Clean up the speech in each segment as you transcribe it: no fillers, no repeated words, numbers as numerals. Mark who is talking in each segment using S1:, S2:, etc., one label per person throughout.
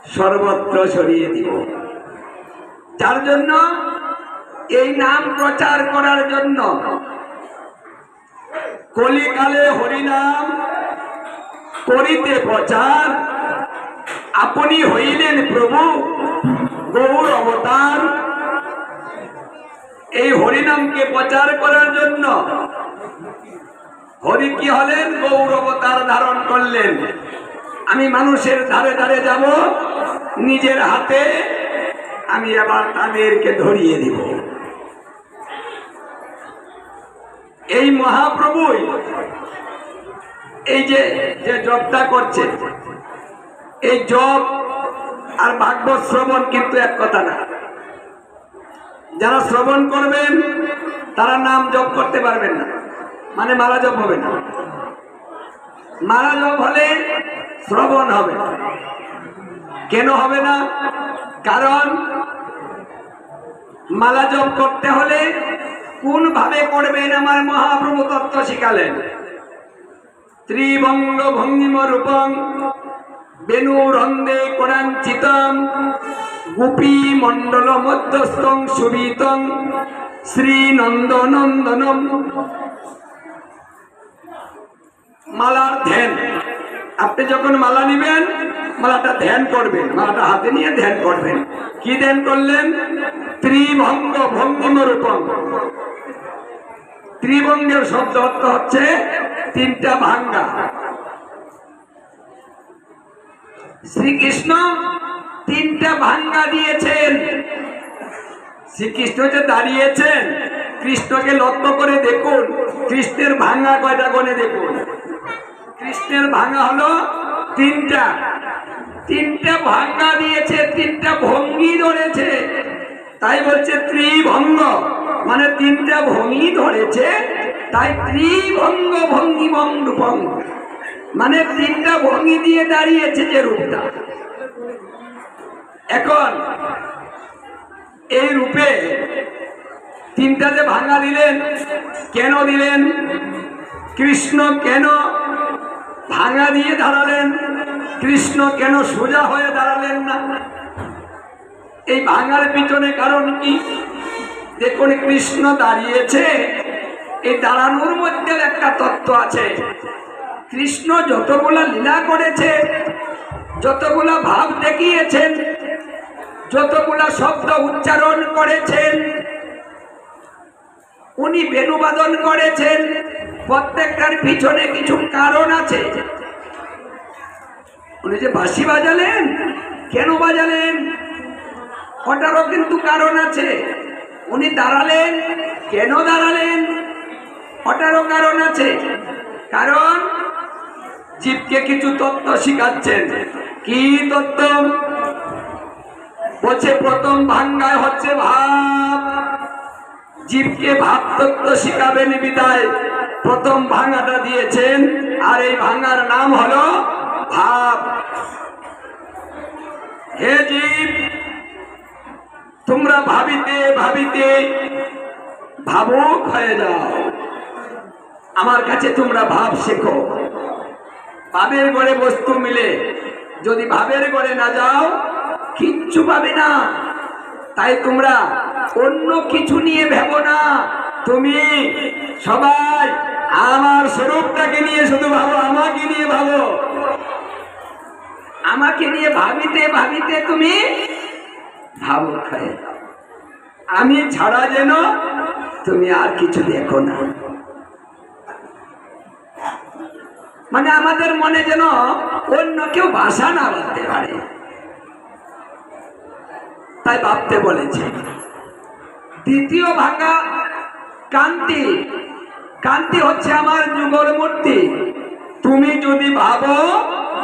S1: সর্বত্র ছড়িয়ে দিব। যার জন্য এই নাম প্রচার করার জন্য কলিকালে হরিনাম করিতে প্রচার, আপনি হইলেন প্রভু গৌর অবতার। এই হরিনামকে প্রচার করার জন্য হরি কি হলেন? গৌর অবতার ধারণ করলেন। আমি মানুষের ধারে ধারে যাব, নিজের হাতে আমি আবার তাদেরকে ধরিয়ে দিব। এই মহাপ্রভুই এই যে জপটা করছে, এই জপ আর ভাগবত শ্রবণ কিন্তু এক কথা না। যারা শ্রবণ করবেন তারা নাম জপ করতে পারবেন না, মানে মালা জপ হবে না। মালা জপ হলে শ্রবণ হবে। কেন হবে না? কারণ মালা জপ করতে হলে কোন ভাবে করবেন আমার মহাপ্রভু তত্ত্ব শিখালেন। ত্রিভঙ্গ ভঙ্গিম রূপং বেণুরন্দে কোরাঞ্চিতম গোপী মণ্ডল মধ্যস্থং সুবিতং শ্রীনন্দনন্দনম। মালার ধ্যান, আপনি যখন মালা নিবেন মালাটা ধ্যান করবেন, মালাটা হাতে নিয়ে ধ্যান করবেন। কি ধ্যান করলেন? ত্রিভঙ্গ ভঙ্গিম রূপং। ত্রিভঙ্গের শব্দ অর্থ হচ্ছে তিনটা ভাঙ্গা। শ্রীকৃষ্ণ তিনটা ভাঙ্গা দিয়েছেন। শ্রীকৃষ্ণ যে দাঁড়িয়েছেন, কৃষ্ণকে লক্ষ্য করে দেখুন, কৃষ্ণের ভাঙ্গা কয়টা গনে দেখুন। কৃষ্ণের ভাঙ্গা হলো তিনটা। তিনটা ভাঙ্গা দিয়েছে, তিনটা ভঙ্গি ধরেছে, তাই বলছে ত্রিভঙ্গ, মানে তিনটা ভঙ্গি ধরেছে, তাই ত্রিভঙ্গ ভঙ্গিমং রূপং, মানে তিনটা ভঙ্গি দিয়ে দাঁড়িয়েছে যে রূপটা। এখন এই রূপে তিনটা যে ভাঙ্গা দিলেন, কেন দিলেন? কৃষ্ণ কেন ভাঙ্গা দিয়ে দাঁড়ালেন? কৃষ্ণ কেন সোজা হয়ে দাঁড়ালেন না? এই ভাঙ্গার পিছনে কারণ কি? দেখুন, কৃষ্ণ দাঁড়িয়েছে, এই দাঁড়ানোর মধ্যে একটা তত্ত্ব আছে। কৃষ্ণ যতগুলা লীলা করেছে, যতগুলা ভাব দেখিয়েছেন, যতগুলা শব্দ উচ্চারণ করেছেন, উনি বেণুবাদন করেছেন, প্রত্যেকটার পিছনে কিছু কারণ আছে। উনি যে বাঁশি বাজালেন, কেন বাজালেন? ওটারও কিন্তু কারণ আছে। উনি দাঁড়ালেন, কেন দাঁড়ালেন? ওটারও কারণ আছে। কারণ জীবকে কিছু তত্ত্ব শিখাচ্ছেন। কি তত্ত্ব? বলছে প্রথম ভাঙ্গায় হচ্ছে ভাব। জীবকে ভাব তত্ত্ব শিখাবেন বিদায় প্রথম ভাঙ্গাটা দিয়েছেন, আর এই ভাঙ্গার নাম হলো ভাব। হে জীব, তোমরা ভাবিতে ভাবিতে ভাবুক হয়ে যাও। আমার কাছে তোমরা ভাব শেখো। ভাবের গড়ে বস্তু মিলে, যদি ভাবের গড়ে না যাও কিচ্ছু পাবে না। তাই তোমরা অন্য কিছু নিয়ে ভেবো না, তুমি সবাই আমার স্বরূপটাকে নিয়ে শুধু ভাবো, আমাকে নিয়ে ভাবো। আমাকে নিয়ে ভাবিতে ভাবিতে তুমি ভাবো খায়, আমি ছাড়া যেন তুমি আর কিছু দেখো না। মানে আমাদের মনে যেন অন্য কেউ ভাষা না বলতে পারে, তাই ভাবতে বলেছে। দ্বিতীয় ভাঙ্গা কান্তি। কান্তি হচ্ছে আমার যুগল মূর্তি। তুমি যদি ভাবো,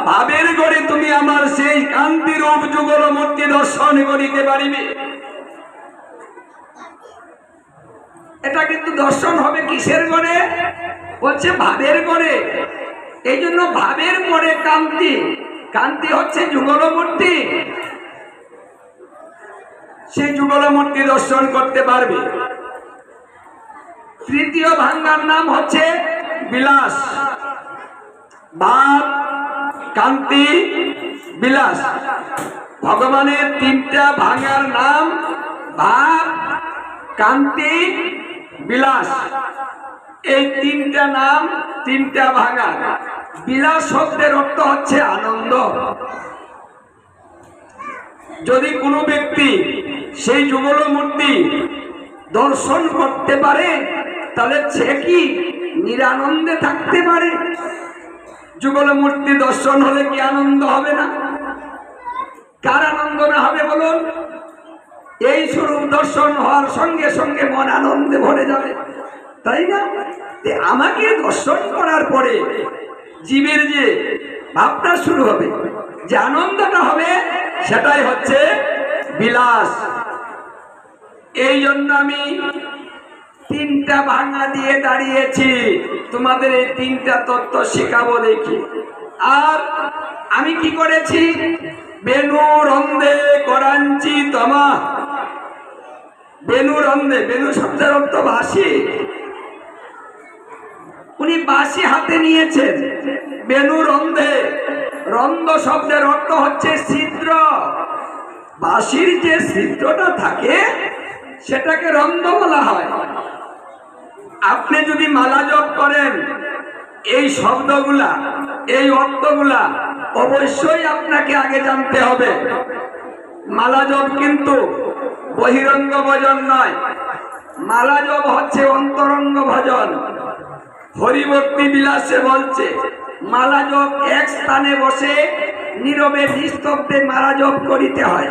S1: ভাবের গড়ে তুমি আমার সেই কান্তি রূপ যুগল মূর্তি দর্শন করিতে পারিবে। এটা কিন্তু দর্শন হবে কিসের গড়ে? বলছে ভাবের গড়ে। এই জন্য ভাবের গড়ে কান্তি। কান্তি হচ্ছে যুগল মূর্তি। সেই যুগল মূর্তি দর্শন করতে পারবে। তৃতীয় ভাঙ্গার নাম হচ্ছে বিলাস। ভাব, কান্তি, বিলাস। ভগবানের তিনটা ভাঙার নাম ভাব, কান্তি, বিলাস। এই তিনটা নাম তিনটা ভাঙা। বিলাস শব্দের অর্থ হচ্ছে আনন্দ। যদি কোনো ব্যক্তি সেই যুগল মূর্তি দর্শন করতে পারে তাহলে সে কি নিরানন্দে থাকতে পারে? যুগল মূর্তি দর্শন হলে কি আনন্দ হবে না? কার আনন্দ না হবে বলুন? এই স্বরূপ দর্শন হওয়ার সঙ্গে সঙ্গে মন আনন্দে ভরে যাবে, তাই না? আমাকে দর্শন করার পরে জীবের যে ভাবটা শুরু হবে, যে আনন্দটা হবে, সেটাই হচ্ছে বিলাস। এই জন্য আমি তিনটা ভাঙা দিয়ে দাঁড়িয়েছি, তোমাদের এই তিনটা তত্ত্ব শেখাবো দেখি। আর আমি কি করেছি? বেনু রন্দে করাঞ্চি তমা। বেনু রন্দে, বেনু শব্দের অর্থ বাঁশি। উনি বাঁশি হাতে নিয়েছেন। বেনু রন্দে, রন্দ শব্দের অর্থ হচ্ছে ছিদ্র। বাঁশির যে ছিদ্রটা থাকে সেটাকে রন্দ বলা হয়। আপনি যদি মালা জপ করেন, এই শব্দগুলা, এই অর্থগুলা অবশ্যই আপনাকে আগে জানতে হবে। মালা জপ কিন্তু বহিরঙ্গ ভজন নয়, মালা জপ হচ্ছে অন্তরঙ্গ ভজন। হরিভক্তি বিলাসে বলছে মালা জপ এক স্থানে বসে নীরবে নিস্তব্ধে মালা জপ করিতে হয়।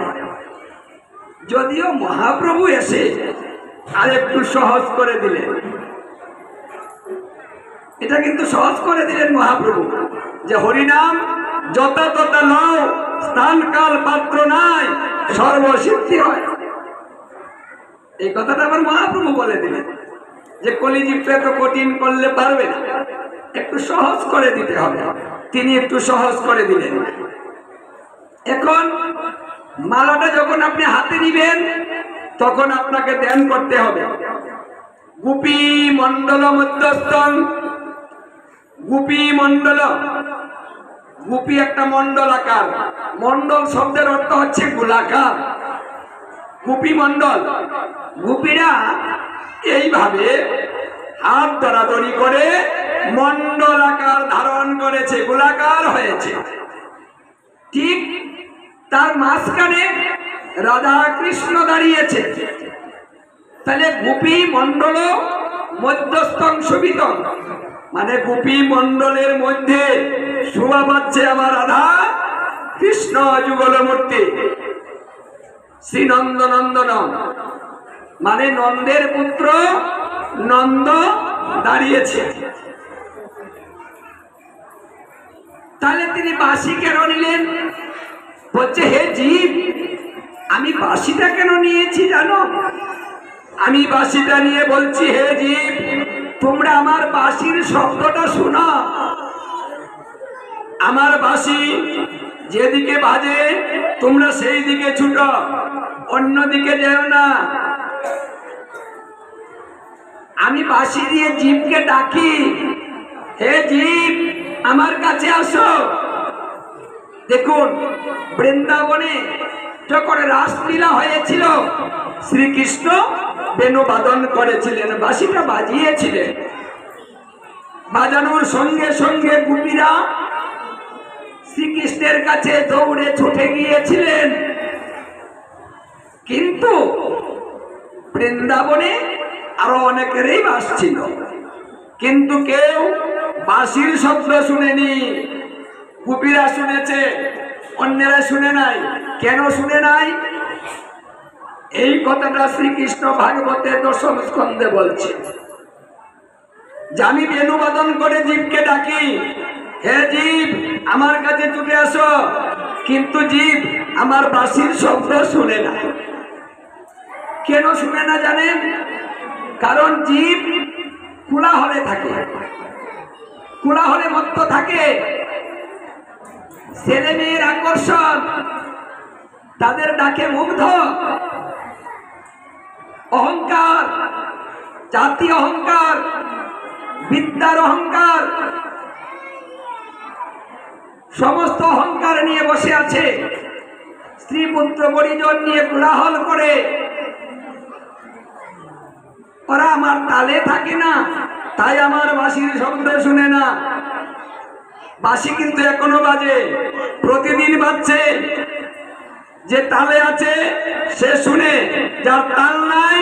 S1: যদিও মহাপ্রভু এসে আর একটু সহজ করে দিলেন, এটা কিন্তু সহজ করে দিলেন মহাপ্রভু, যে হরিনাম যত তত নাও, স্থান কাল পাত্র নাই, সর্বসিদ্ধি হয়। এই কথাটা আবার মহাপ্রভু বলে দিলেন যে কলিযুগটা তো কঠিন করলে পারবে না, একটু সহজ করে দিতে হবে। তিনি একটু সহজ করে দিলেন। এখন মালাটা যখন আপনি হাতে নিবেন তখন আপনাকে ধ্যান করতে হবে। গুপি মণ্ডল মধ্যস্থং, গুপি মণ্ডল, গুপি একটা মণ্ডল আকার। মণ্ডল শব্দের অর্থ হচ্ছে গোলাকার। গুপি মণ্ডল, গুপিরা এইভাবে হাত ধরাধরি করে মণ্ডল আকার ধারণ করেছে, গোলাকার হয়েছে। ঠিক তার মাঝখানে রাধা কৃষ্ণ দাঁড়িয়েছে। তাহলে গুপি মণ্ডল মধ্যস্থং শোভিতং, মানে গোপী মণ্ডলের মধ্যে শোভা পাচ্ছে আমার রাধা কৃষ্ণ যুগল মূর্তি। শ্রী নন্দ নন্দন, মানে নন্দের পুত্র নন্দ দাঁড়িয়েছে। তাহলে তিনি বাঁশি কেন নিলেন? বলছে হে জীব, আমি বাঁশিটা কেন নিয়েছি জানো? আমি বাঁশিটা নিয়ে বলছি হে জীব, তোমরা আমার বাঁশির শব্দটা শোনো। আমার বাঁশি যেদিকে বাজে তোমরা সেই দিকে ছুটো, অন্যদিকে যেও না। আমি বাঁশি দিয়ে জীবকে ডাকি, হে জীব আমার কাছে আসো। দেখুন বৃন্দাবনে যখন রাসলীলা হয়েছিল, শ্রীকৃষ্ণ বেণু বাদন করেছিলেন, বাঁশিটা বাজিয়েছিলেন। বাজানোর সঙ্গে সঙ্গে গোপীরা শ্রীকৃষ্ণের কাছে দৌড়ে ছুটে গিয়েছিলেন। কিন্তু বৃন্দাবনে আরো অনেকেরই বাস ছিল, কিন্তু কেউ বাঁশির শব্দ শুনেনি। গোপীরা শুনেছে, অন্যেরা শুনে নাই। কেন শুনে নাই? এই কথাটা শ্রীকৃষ্ণ ভাগবতের 10ম স্কন্ধে বলছে, যে আমি বেণুবাদন করে জীবকে ডাকি, হে জীব আমার কাছে ছুটে আসো, কিন্তু জীব আমার বাঁশির শব্দ শুনে না। কেন শুনে না জানেন? কারণ জীব কোলাহলে থাকে, কোলাহলে মত্ত থাকে। ছেলে মেয়ের আকর্ষণ, তাদের ডাকে মুগ্ধ। অহংকার, জাতি অহংকার, বিদ্যার অহংকার, সমস্ত অহংকার নিয়ে বসে আছে। স্ত্রী পুত্র পরিজন নিয়ে কোলাহল করে, ওরা আমার তালে থাকে না, তাই আমার বাঁশির শব্দ শুনে না। বাঁশি কিন্তু এখনো বাজে, প্রতিদিন বাজছে। যে তালে আছে সে শুনে, যার তাল নাই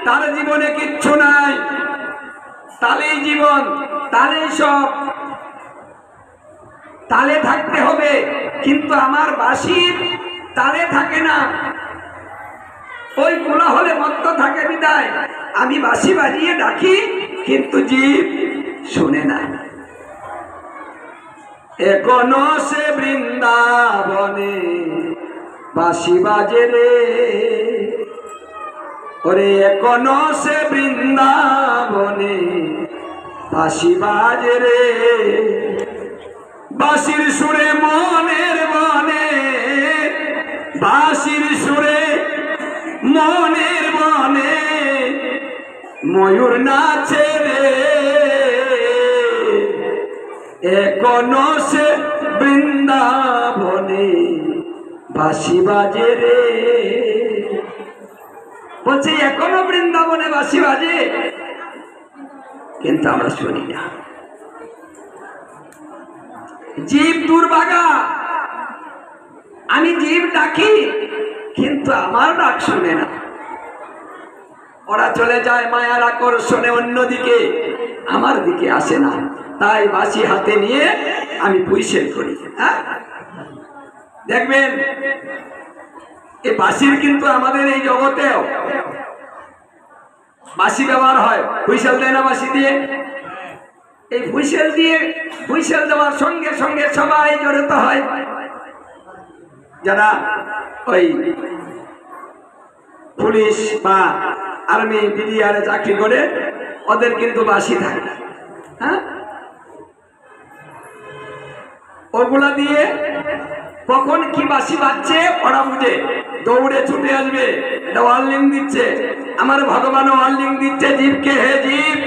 S1: তার জীবনে কিচ্ছু নাই। তালেই জীবন, তালেই সব। তালে থাকতে হবে, কিন্তু আমার বাঁশির তালে থাকে না। ওই কোলাহলে মত্ত থাকে বিদায় আমি বাঁশি বাজিয়ে ডাকি, কিন্তু জীব শুনে না। এখনো সে বৃন্দাবনে বাঁশি বাজে রে, ওরে এখনো সে বৃন্দাবনে বাঁশি বাজে রে। বাঁশির সুরে মনের বনে, বাঁশির সুরে মনের বনে ময়ূর নাচে রে, এখনো সে বৃন্দাবনে বাঁশি বাজে রে। বলছে এখনো বৃন্দাবনে বাঁশি বাজে, কিন্তু আমরা শুনি না। জীব দুর্ভাগা, আমি জীব ডাকি, কিন্তু আমার ডাক শুনে না। ওরা চলে যায় মায়ার আকর্ষণে অন্যদিকে, আমার দিকে আসে না। তাই বাঁশি হাতে নিয়ে আমি পুইসেল করি। হ্যাঁ, দেখবেন এই বাঁশির কিন্তু আমাদের এই জগতেও বাঁশি ব্যবহার হয়। হুইসেল দেয় না বাঁশি দিয়ে? এই হুইসেল দিয়ে, হুইসেল দেওয়ার সঙ্গে সঙ্গে সবাই জড়িত হয়। যারা ওই পুলিশ বা আর্মি বিডিআরে চাকরি করে, ওদের কিন্তু বাঁশি থাকে। হ্যাঁ, ওগুলা দিয়ে কখন কি বাঁশি বাজছে ওরা বুঝে, দৌড়ে ছুটে আসবে। এটা ওয়ার্নিং দিচ্ছে, আমার ভগবান ওয়ার্নিং দিচ্ছে জীবকে, হে জীব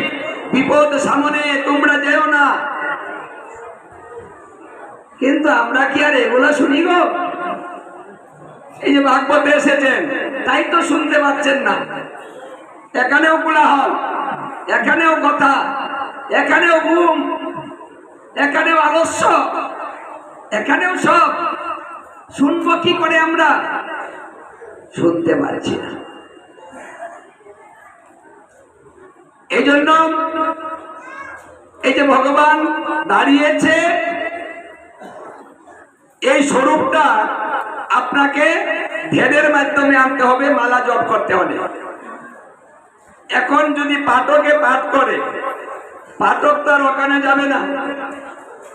S1: বিপদ সামনে তোমরা যেও না। কিন্তু আমরা কি আর এগুলা শুনি গো? এই যে ভাগবতে এসেছেন, তাই তো শুনতে পাচ্ছেন না। এখানেও কোলাহল, এখানেও কথা, এখানেও ঘুম, এখানেও আলস্য, এখানেও সব। শুনবো কি করে? আমরা শুনতে পারছি না। এই জন্য এই যে ভগবান দাঁড়িয়েছে, এই স্বরূপটা আপনাকে ধ্যানের মাধ্যমে আনতে হবে, মালা জপ করতে হবে। এখন যদি পাঠকে পাঠ করে, পাঠক তো আর ওখানে যাবে না।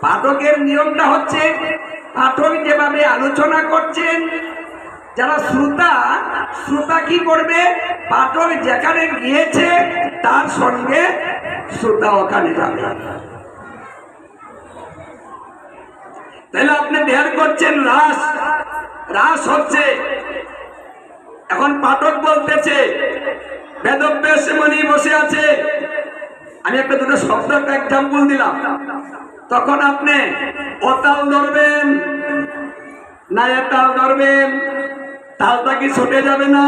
S1: পাঠকের নিয়মটা হচ্ছে, পাঠক যেভাবে আলোচনা করছেন, যারা শ্রোতা, শ্রোতা কি করবে? পাঠক যেখানে গিয়েছে তার সঙ্গে শ্রোতা ওখানে যাবে। তাহলে আপনি ধ্যান করছেন, রাস, রাস হচ্ছে। এখন পাঠক বলতেছে, বেদব্যাস মুনি বসে আছে, আমি একটা দুটো শব্দ এক্সাম্পল দিলাম। তখন আপনি অতাল ধরবেন না এতাল ধরবেন? তালটা কি ছুটে যাবে না?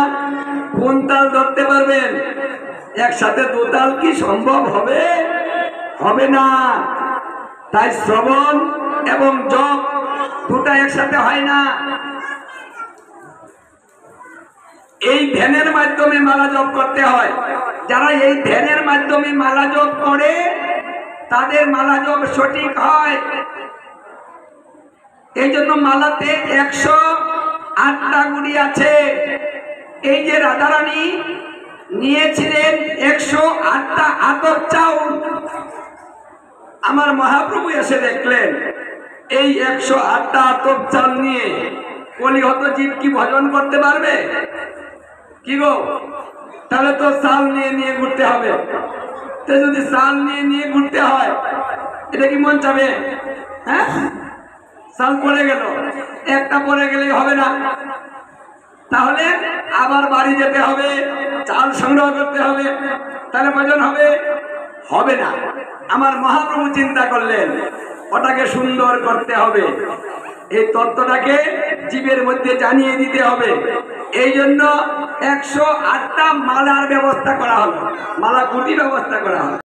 S1: কোন তাল ধরতে পারবেন? একসাথে দুতাল কি সম্ভব হবে? হবে না। তাই শ্রবণ এবং জপ দুটা একসাথে হয় না। এই ধ্যানের মাধ্যমে মালা জপ করতে হয়। যারা এই ধ্যানের মাধ্যমে মালা জপ করে, তাদের মালা জপ সঠিক হয়। এই জন্য মালাতে 108টা গুড়ি আছে। এই যে রাধারানী নিয়েছিলেন 108টা আতপ চাউল, আমার মহাপ্রভু এসে দেখলেন এই 108টা আতপ চাল নিয়ে কলিহত জীব কি ভজন করতে পারবে? কি গো, তাহলে তো চাল নিয়ে নিয়ে ঘুরতে হবে। তো যদি চাল নিয়ে নিয়ে ঘুরতে হয়, এটা কি মন চাবে? হ্যাঁ, চাল পড়ে গেল, একটা পড়ে গেলেই হবে না। তাহলে আবার বাড়ি যেতে হবে, চাল সংগ্রহ করতে হবে, তাহলে ভজন হবে? হবে না। আমার মহাপ্রভু চিন্তা করলেন ওটাকে সুন্দর করতে হবে। এই তত্ত্বটাকে জীবের মধ্যে জানিয়ে দিতে হবে। এই জন্য 108টা মালার ব্যবস্থা করা হলো, মালা গুটি ব্যবস্থা করা হলো।